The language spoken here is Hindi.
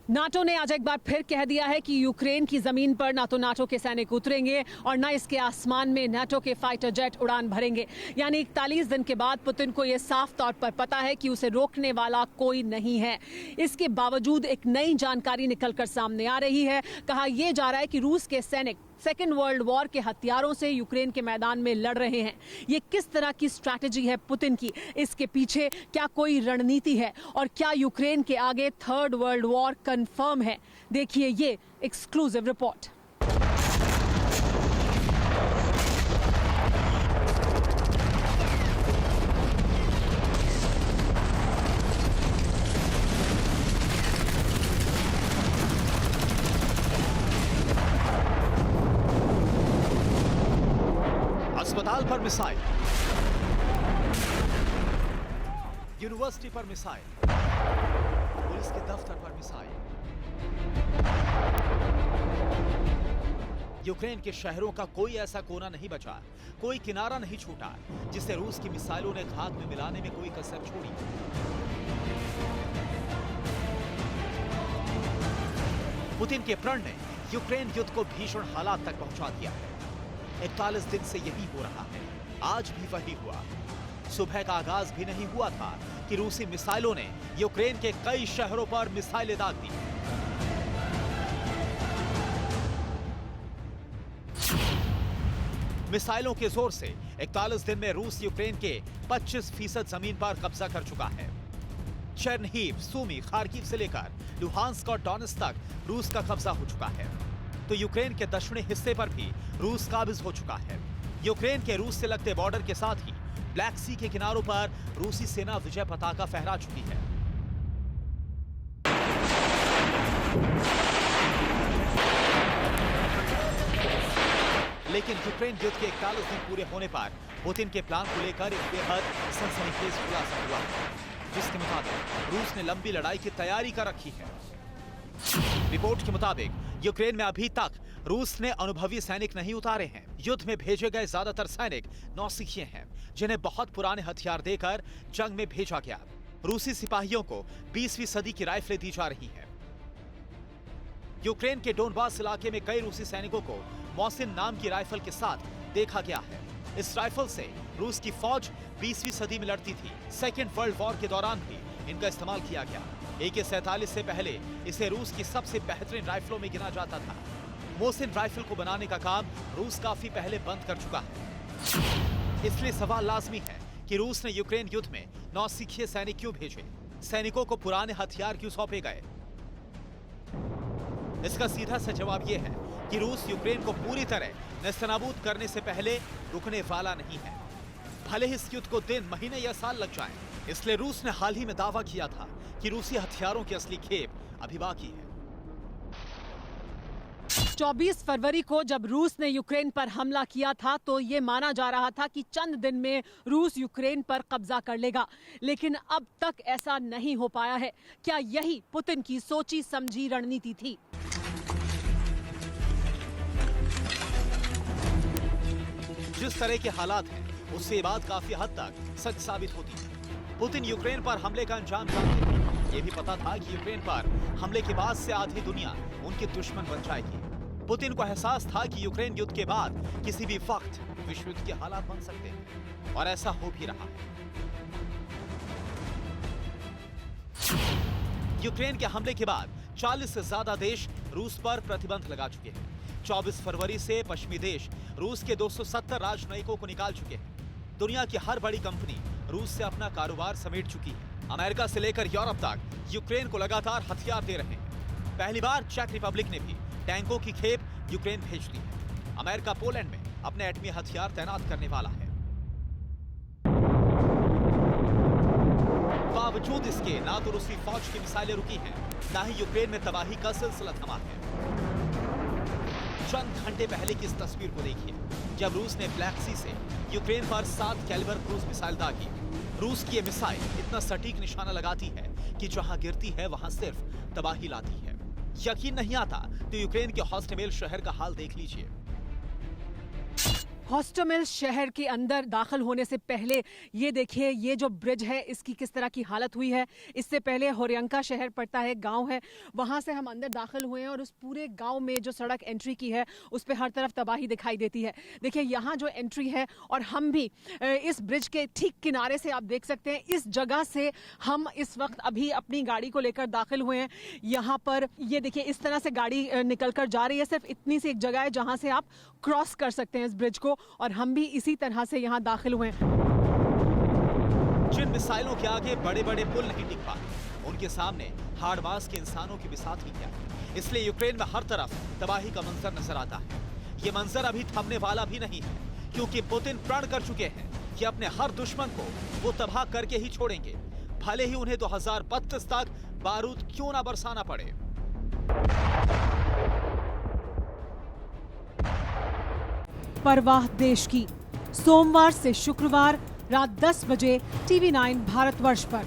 नाटो ने आज एक बार फिर कह दिया है कि यूक्रेन की जमीन पर ना तो नाटो के सैनिक उतरेंगे और न इसके आसमान में नाटो के फाइटर जेट उड़ान भरेंगे। यानी 41 दिन के बाद पुतिन को यह साफ तौर पर पता है कि उसे रोकने वाला कोई नहीं है। इसके बावजूद एक नई जानकारी निकलकर सामने आ रही है। कहा यह जा रहा है कि रूस के सैनिक सेकेंड वर्ल्ड वॉर के हथियारों से यूक्रेन के मैदान में लड़ रहे हैं। ये किस तरह की स्ट्रैटेजी है पुतिन की? इसके पीछे क्या कोई रणनीति है और क्या यूक्रेन के आगे थर्ड वर्ल्ड वॉर कंफर्म है? देखिए ये एक्सक्लूसिव रिपोर्ट। अस्पताल पर मिसाइल, यूनिवर्सिटी पर मिसाइल, पुलिस के दफ्तर पर मिसाइल, यूक्रेन के शहरों का कोई ऐसा कोना नहीं बचा, कोई किनारा नहीं छूटा जिसे रूस की मिसाइलों ने खाक में मिलाने में कोई कसर छोड़ी। पुतिन के प्रण ने यूक्रेन युद्ध को भीषण हालात तक पहुंचा दिया है। 41 दिन से यही हो रहा है, आज भी वही हुआ। सुबह का आगाज भी नहीं हुआ था कि रूसी मिसाइलों ने यूक्रेन के कई शहरों पर मिसाइलें दाग दी। मिसाइलों के जोर से 41 दिन में रूस यूक्रेन के 25% जमीन पर कब्जा कर चुका है। चेर्निहिव, सूमी, खार्किव से लेकर लुहांस्क और डोनेत्स्क तक रूस का कब्जा हो चुका है। तो यूक्रेन के दक्षिणी हिस्से पर भी रूस काबिज हो चुका है। यूक्रेन के रूस से लगते बॉर्डर के साथ ही ब्लैक सी के किनारों पर रूसी सेना विजय पताका फहरा चुकी है। लेकिन यूक्रेन युद्ध के 41 दिन पूरे होने पर पुतिन के प्लान को लेकर एक बेहद सनसनीखेज खुलासा हुआ है, जिसके मुताबिक रूस ने लंबी लड़ाई की तैयारी कर रखी है। रिपोर्ट के मुताबिक यूक्रेन में अभी तक रूस ने अनुभवी सैनिक नहीं उतारे हैं। युद्ध में भेजे गए ज्यादातर सैनिक नौसिखिए हैं, जिन्हें बहुत पुराने हथियार देकर जंग में भेजा गया। रूसी सिपाहियों को 20वीं सदी की राइफलें दी जा रही हैं। यूक्रेन के डोनबास इलाके में कई रूसी सैनिकों को मोसिन नाम की राइफल के साथ देखा गया है। इस राइफल से रूस की फौज 20वीं सदी में लड़ती थी। सेकेंड वर्ल्ड वॉर के दौरान भी इनका इस्तेमाल किया गया। AK-47 से पहले इसे रूस की सबसे बेहतरीन राइफलों में गिना जाता था। मोसिन राइफल को बनाने का काम रूस काफी पहले बंद कर चुका है। इसलिए सवाल लाजमी है कि रूस ने यूक्रेन युद्ध में नौसिखिए सैनिक क्यों भेजे? सैनिकों को पुराने हथियार क्यों सौंपे गए? इसका सीधा सा जवाब यह है कि रूस यूक्रेन को पूरी तरह नेस्तनाबूद करने से पहले रुकने वाला नहीं है, भले ही इस युद्ध को दिन, महीने या साल लग जाएं। इसलिए रूस ने हाल ही में दावा किया था कि रूसी हथियारों की असली खेप अभी बाकी है। 24 फरवरी को जब रूस ने यूक्रेन पर हमला किया था तो ये माना जा रहा था कि चंद दिन में रूस यूक्रेन पर कब्जा कर लेगा, लेकिन अब तक ऐसा नहीं हो पाया है। क्या यही पुतिन की सोची समझी रणनीति थी? जिस तरह के हालात हैं, उससे ये बात काफी हद तक सच साबित होती है। पुतिन यूक्रेन पर हमले का अंजाम जानते थे। ये भी पता था कि यूक्रेन पर हमले के बाद से आधी दुनिया उनकी दुश्मन बन जाएगी। पुतिन को एहसास था कि यूक्रेन युद्ध के बाद किसी भी वक्त विश्व युद्ध के हालात बन सकते हैं, और ऐसा हो भी रहा है। यूक्रेन के हमले के बाद 40 से ज्यादा देश रूस पर प्रतिबंध लगा चुके हैं। 24 फरवरी से पश्चिमी देश रूस के 270 राजनयिकों को निकाल चुके हैं। दुनिया की हर बड़ी कंपनी रूस से अपना कारोबार समेट चुकी है। अमेरिका से लेकर यूरोप तक यूक्रेन को लगातार हथियार दे रहे हैं। पहली बार चेक रिपब्लिक ने भी टैंकों की खेप यूक्रेन भेज दी है। अमेरिका पोलैंड में अपने एटमी हथियार तैनात करने वाला है। बावजूद इसके ना तो रूसी फौज की मिसाइलें रुकी हैं, ना ही यूक्रेन में तबाही का सिलसिला थमा है। चंद घंटे पहले की इस तस्वीर को देखिए, जब रूस ने ब्लैक सी से यूक्रेन पर 7 कैलिबर क्रूज मिसाइल दागी। रूस की ये मिसाइल इतना सटीक निशाना लगाती है कि जहां गिरती है वहां सिर्फ तबाही लाती है। यकीन नहीं आता तो यूक्रेन के हॉस्टमेल शहर का हाल देख लीजिए। हॉस्टोमिल शहर के अंदर दाखिल होने से पहले ये देखिए, ये जो ब्रिज है इसकी किस तरह की हालत हुई है। इससे पहले होरियंका शहर पड़ता है, गांव है, वहां से हम अंदर दाखिल हुए हैं और उस पूरे गांव में जो सड़क एंट्री की है उस पर हर तरफ तबाही दिखाई देती है। देखिए यहाँ जो एंट्री है, और हम भी इस ब्रिज के ठीक किनारे से आप देख सकते हैं, इस जगह से हम इस वक्त अभी अपनी गाड़ी को लेकर दाखिल हुए हैं। यहाँ पर ये देखिए इस तरह से गाड़ी निकल कर जा रही है। सिर्फ इतनी सी एक जगह है जहां से आप क्रॉस कर सकते हैं इस ब्रिज को, और हम भी इसी तरह से यहाँ दाखिल हुए हैं। जिन मिसाइलों के आगे बड़े बड़े पुल नहीं टिक पाते, उनके सामने हाड़ मास के इंसानों की बिसात ही क्या है। इसलिए यूक्रेन में हर तरफ तबाही का मंजर नजर आता है। ये मंजर अभी थमने वाला भी नहीं है, क्योंकि पुतिन प्रण कर चुके हैं कि अपने हर दुश्मन को वो तबाह करके ही छोड़ेंगे, भले ही उन्हें 2032 तक बारूद क्यों ना बरसाना पड़े। परवाह देश की, सोमवार से शुक्रवार रात 10 बजे TV9 भारतवर्ष पर।